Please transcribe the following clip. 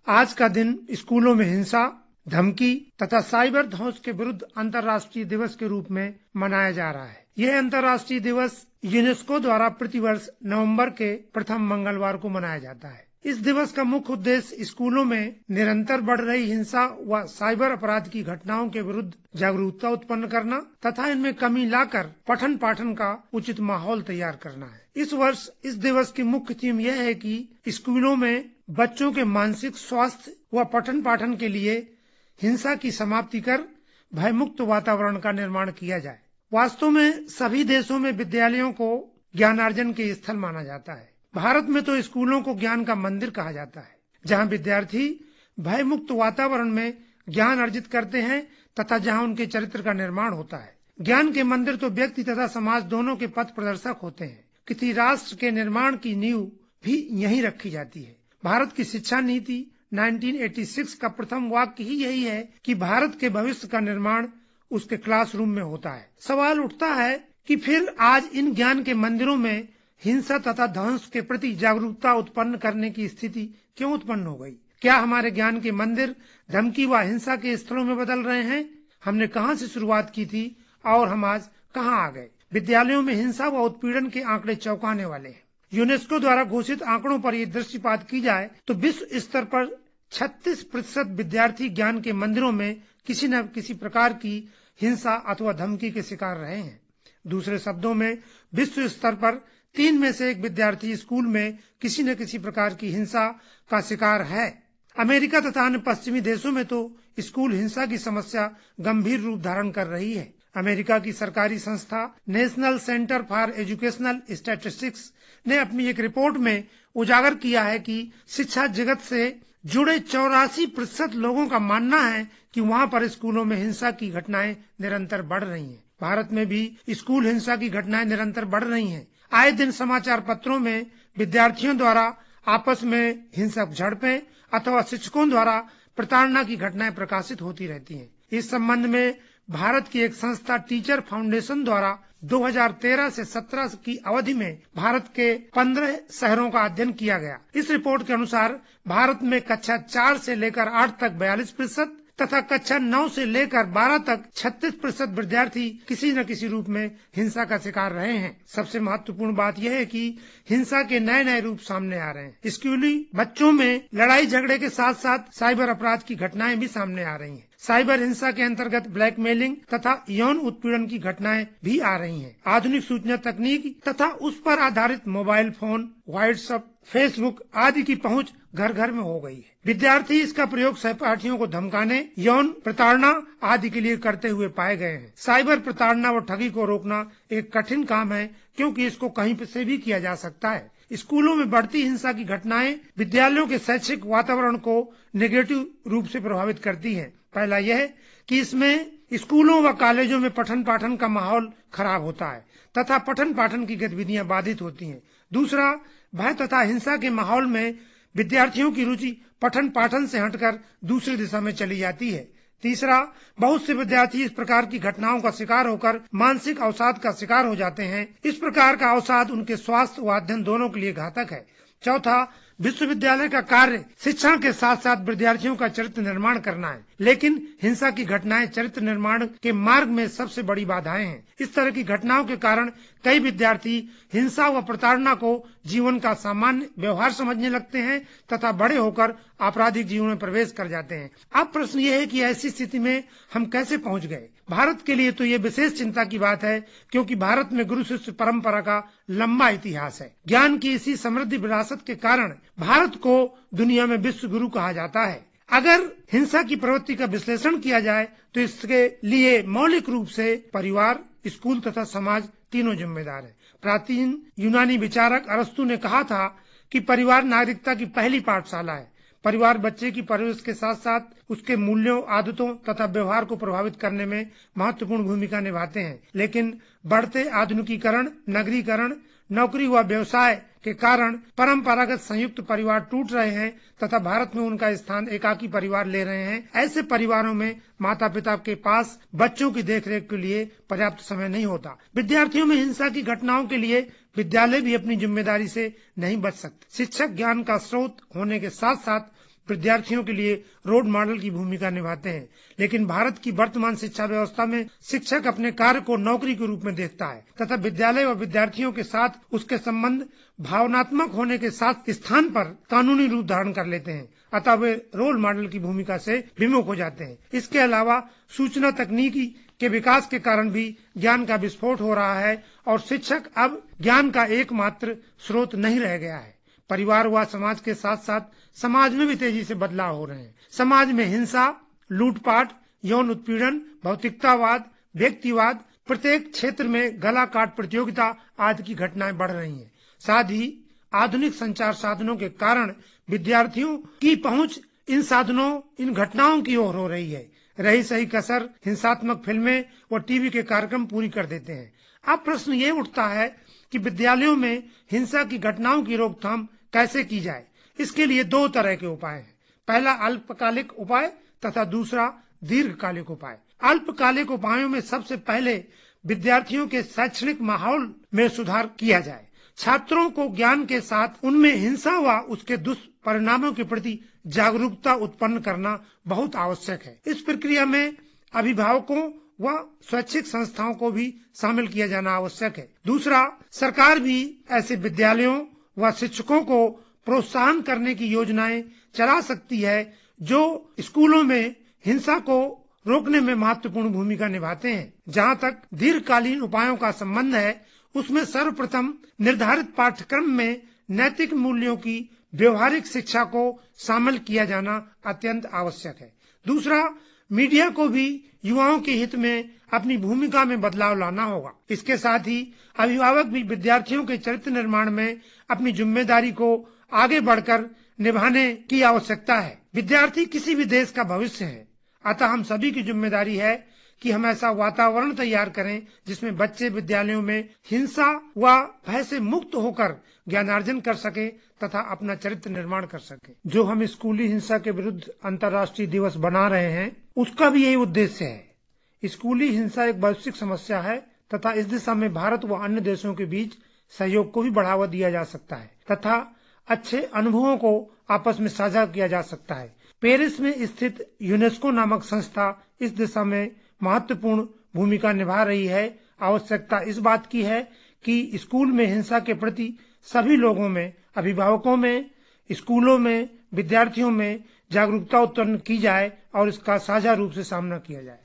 आज का दिन स्कूलों में हिंसा, धमकी तथा साइबर ध्वंस के विरुद्ध अंतर्राष्ट्रीय दिवस के रूप में मनाया जा रहा है। यह अंतर्राष्ट्रीय दिवस यूनेस्को द्वारा प्रतिवर्ष नवंबर के प्रथम मंगलवार को मनाया जाता है। इस दिवस का मुख्य उद्देश्य स्कूलों में निरंतर बढ़ रही हिंसा व साइबर अपराध की घटनाओं के विरुद्ध जागरूकता उत्पन्न करना तथा इनमें कमी लाकर पठन पाठन का उचित माहौल तैयार करना है। इस वर्ष इस दिवस की मुख्य थीम यह है कि स्कूलों में बच्चों के मानसिक स्वास्थ्य व पठन पाठन के लिए हिंसा की समाप्ति कर भयमुक्त वातावरण का निर्माण किया जाए। वास्तव में सभी देशों में विद्यालयों को ज्ञानार्जन के स्थल माना जाता है। भारत में तो स्कूलों को ज्ञान का मंदिर कहा जाता है, जहां विद्यार्थी भयमुक्त वातावरण में ज्ञान अर्जित करते हैं तथा जहां उनके चरित्र का निर्माण होता है। ज्ञान के मंदिर तो व्यक्ति तथा समाज दोनों के पथ प्रदर्शक होते हैं। किसी राष्ट्र के निर्माण की नींव भी यहीं रखी जाती है। भारत की शिक्षा नीति 1986 का प्रथम वाक्य ही यही है कि भारत के भविष्य का निर्माण उसके क्लासरूम में होता है। सवाल उठता है कि फिर आज इन ज्ञान के मंदिरों में हिंसा तथा ध्वंस के प्रति जागरूकता उत्पन्न करने की स्थिति क्यों उत्पन्न हो गई? क्या हमारे ज्ञान के मंदिर धमकी व हिंसा के स्थलों में बदल रहे हैं? हमने कहां से शुरुआत की थी और हम आज कहां आ गए? विद्यालयों में हिंसा व उत्पीड़न के आंकड़े चौंकाने वाले हैं। यूनेस्को द्वारा घोषित आंकड़ों पर यह दृष्टिपात की जाए तो विश्व स्तर पर 36% विद्यार्थी ज्ञान के मंदिरों में किसी न किसी प्रकार की हिंसा अथवा धमकी के शिकार रहे हैं। दूसरे शब्दों में विश्व स्तर पर 3 में से 1 विद्यार्थी स्कूल में किसी न किसी प्रकार की हिंसा का शिकार है। अमेरिका तथा अन्य पश्चिमी देशों में तो स्कूल हिंसा की समस्या गंभीर रूप धारण कर रही है। अमेरिका की सरकारी संस्था national centre for educational statistics ने अपनी एक रिपोर्ट में उजागर किया है कि शिक्षा जगत से जुड़े 84% लोगों का मानना है कि वहां पर स्कूलों में हिंसा की घटनाएं निरंतर बढ़ रही हैं। भारत में भी स्कूल हिंसा की घटनाएं निरंतर बढ़ रही हैं। आए दिन समाचार पत्रों में विद्यार्थियों द्वारा आपस में हिंसक झड़पें अथवा शिक्षकों द्वारा प्रताड़ना की घटनाएं प्रकाशित होती रहती हैं। इस संबंध में भारत की एक संस्था टीचर फाउंडेशन द्वारा 2013 से 17 की अवधि में भारत के 15 शहरों का अध्ययन किया गया। इस रिपोर्ट के अनुसार भारत में कक्षा 4 से लेकर 8 तक 42% तथा कक्षा 9 से लेकर 12 तक 36% विद्यार्थी किसी न किसी रूप में हिंसा का शिकार रहे हैं। सबसे महत्वपूर्ण बात यह है कि हिंसा के नए नए रूप सामने आ रहे हैं। स्कूली बच्चों में लड़ाई झगड़े के साथ साथ साइबर अपराध की घटनाएं भी सामने आ रही हैं। साइबर हिंसा के अंतर्गत ब्लैकमेलिंग तथा यौन उत्पीड़न की घटनाएं भी आ रही हैं। आधुनिक सूचना तकनीक तथा उस पर आधारित मोबाइल फोन, व्हाट्सएप, फेसबुक आदि की पहुंच घर घर में हो गई है। विद्यार्थी इसका प्रयोग सहपाठियों को धमकाने, यौन प्रताड़ना आदि के लिए करते हुए पाए गए हैं। साइबर प्रताड़ना व ठगी को रोकना एक कठिन काम है, क्योंकि इसको कहीं से भी किया जा सकता है। स्कूलों में बढ़ती हिंसा की घटनाएं विद्यालयों के शैक्षिक वातावरण को नेगेटिव रूप से प्रभावित करती हैं। पहला यह कि इसमें स्कूलों व कॉलेजों में पठन पाठन का माहौल खराब होता है तथा पठन पाठन की गतिविधियां बाधित होती हैं। दूसरा, भय तथा हिंसा के माहौल में विद्यार्थियों की रुचि पठन पाठन से हटकर दूसरी दिशा में चली जाती है। तीसरा, बहुत से विद्यार्थी इस प्रकार की घटनाओं का शिकार होकर मानसिक अवसाद का शिकार हो जाते हैं। इस प्रकार का अवसाद उनके स्वास्थ्य व अध्ययन दोनों के लिए घातक है। चौथा, विश्वविद्यालय का कार्य शिक्षा के साथ साथ विद्यार्थियों का चरित्र निर्माण करना है, लेकिन हिंसा की घटनाएं चरित्र निर्माण के मार्ग में सबसे बड़ी बाधाएं हैं। इस तरह की घटनाओं के कारण कई विद्यार्थी हिंसा व प्रताड़ना को जीवन का सामान्य व्यवहार समझने लगते हैं तथा बड़े होकर आपराधिक जीवन में प्रवेश कर जाते हैं। अब प्रश्न ये है कि ऐसी स्थिति में हम कैसे पहुंच गए? भारत के लिए तो ये विशेष चिंता की बात है, क्योंकि भारत में गुरु शिष्य परंपरा का लंबा इतिहास है। ज्ञान की इसी समृद्ध विरासत के कारण भारत को दुनिया में विश्व गुरु कहा जाता है। अगर हिंसा की प्रवृत्ति का विश्लेषण किया जाए तो इसके लिए मौलिक रूप से परिवार, स्कूल तथा समाज तीनों जिम्मेदार हैं। प्राचीन यूनानी विचारक अरस्तु ने कहा था कि परिवार नागरिकता की पहली पाठशाला है। परिवार बच्चे की परवरिश के साथ साथ उसके मूल्यों, आदतों तथा व्यवहार को प्रभावित करने में महत्वपूर्ण भूमिका निभाते हैं। लेकिन बढ़ते आधुनिकीकरण, नगरीकरण, नौकरी व व्यवसाय के कारण परंपरागत संयुक्त परिवार टूट रहे हैं तथा भारत में उनका स्थान एकाकी परिवार ले रहे हैं। ऐसे परिवारों में माता पिता के पास बच्चों की देखरेख के लिए पर्याप्त समय नहीं होता। विद्यार्थियों में हिंसा की घटनाओं के लिए विद्यालय भी अपनी जिम्मेदारी से नहीं बच सकते। शिक्षक ज्ञान का स्रोत होने के साथ साथ विद्यार्थियों के लिए रोल मॉडल की भूमिका निभाते हैं। लेकिन भारत की वर्तमान शिक्षा व्यवस्था में शिक्षक अपने कार्य को नौकरी के रूप में देखता है तथा विद्यालय व विद्यार्थियों के साथ उसके संबंध भावनात्मक होने के साथ स्थान पर कानूनी रूप धारण कर लेते हैं। अतः वे रोल मॉडल की भूमिका से विमुख हो जाते हैं। इसके अलावा सूचना तकनीकी के विकास के कारण भी ज्ञान का विस्फोट हो रहा है और शिक्षक अब ज्ञान का एकमात्र स्रोत नहीं रह गया है। परिवार व समाज के साथ साथ समाज में भी तेजी से बदलाव हो रहे हैं। समाज में हिंसा, लूटपाट, यौन उत्पीड़न, भौतिकतावाद, व्यक्तिवाद, प्रत्येक क्षेत्र में गला काट प्रतियोगिता आदि की घटनाएं बढ़ रही हैं। साथ ही आधुनिक संचार साधनों के कारण विद्यार्थियों की पहुंच इन साधनों, इन घटनाओं की ओर हो रही है। रही सही कसर हिंसात्मक फिल्में व टीवी के कार्यक्रम पूरी कर देते हैं। अब प्रश्न ये उठता है कि विद्यालयों में हिंसा की घटनाओं की रोकथाम कैसे की जाए। इसके लिए दो तरह के उपाय हैं। पहला अल्पकालिक उपाय तथा दूसरा दीर्घकालिक उपाय। अल्पकालिक उपायों में सबसे पहले विद्यार्थियों के शैक्षणिक माहौल में सुधार किया जाए। छात्रों को ज्ञान के साथ उनमें हिंसा व उसके दुष्परिणामों के प्रति जागरूकता उत्पन्न करना बहुत आवश्यक है। इस प्रक्रिया में अभिभावकों व स्वैच्छिक संस्थाओं को भी शामिल किया जाना आवश्यक है। दूसरा, सरकार भी ऐसे विद्यालयों व शिक्षकों को प्रोत्साहन करने की योजनाएं चला सकती है जो स्कूलों में हिंसा को रोकने में महत्वपूर्ण भूमिका निभाते हैं। जहां तक दीर्घकालीन उपायों का संबंध है, उसमें सर्वप्रथम निर्धारित पाठ्यक्रम में नैतिक मूल्यों की व्यवहारिक शिक्षा को शामिल किया जाना अत्यंत आवश्यक है। दूसरा, मीडिया को भी युवाओं के हित में अपनी भूमिका में बदलाव लाना होगा। इसके साथ ही अभिभावक भी विद्यार्थियों के चरित्र निर्माण में अपनी जिम्मेदारी को आगे बढ़कर निभाने की आवश्यकता है। विद्यार्थी किसी भी देश का भविष्य है, अतः हम सभी की जिम्मेदारी है कि हम ऐसा वातावरण तैयार करें जिसमें बच्चे विद्यालयों में हिंसा व भय से मुक्त होकर ज्ञानार्जन कर सके तथा अपना चरित्र निर्माण कर सके। जो हम स्कूली हिंसा के विरुद्ध अंतर्राष्ट्रीय दिवस बना रहे हैं, उसका भी यही उद्देश्य है। स्कूली हिंसा एक वैश्विक समस्या है तथा इस दिशा में भारत व अन्य देशों के बीच सहयोग को भी बढ़ावा दिया जा सकता है तथा अच्छे अनुभवों को आपस में साझा किया जा सकता है। पेरिस में स्थित यूनेस्को नामक संस्था इस दिशा में महत्वपूर्ण भूमिका निभा रही है। आवश्यकता इस बात की है कि स्कूल में हिंसा के प्रति सभी लोगों में, अभिभावकों में, स्कूलों में, विद्यार्थियों में जागरूकता उत्पन्न की जाए और इसका साझा रूप से सामना किया जाए।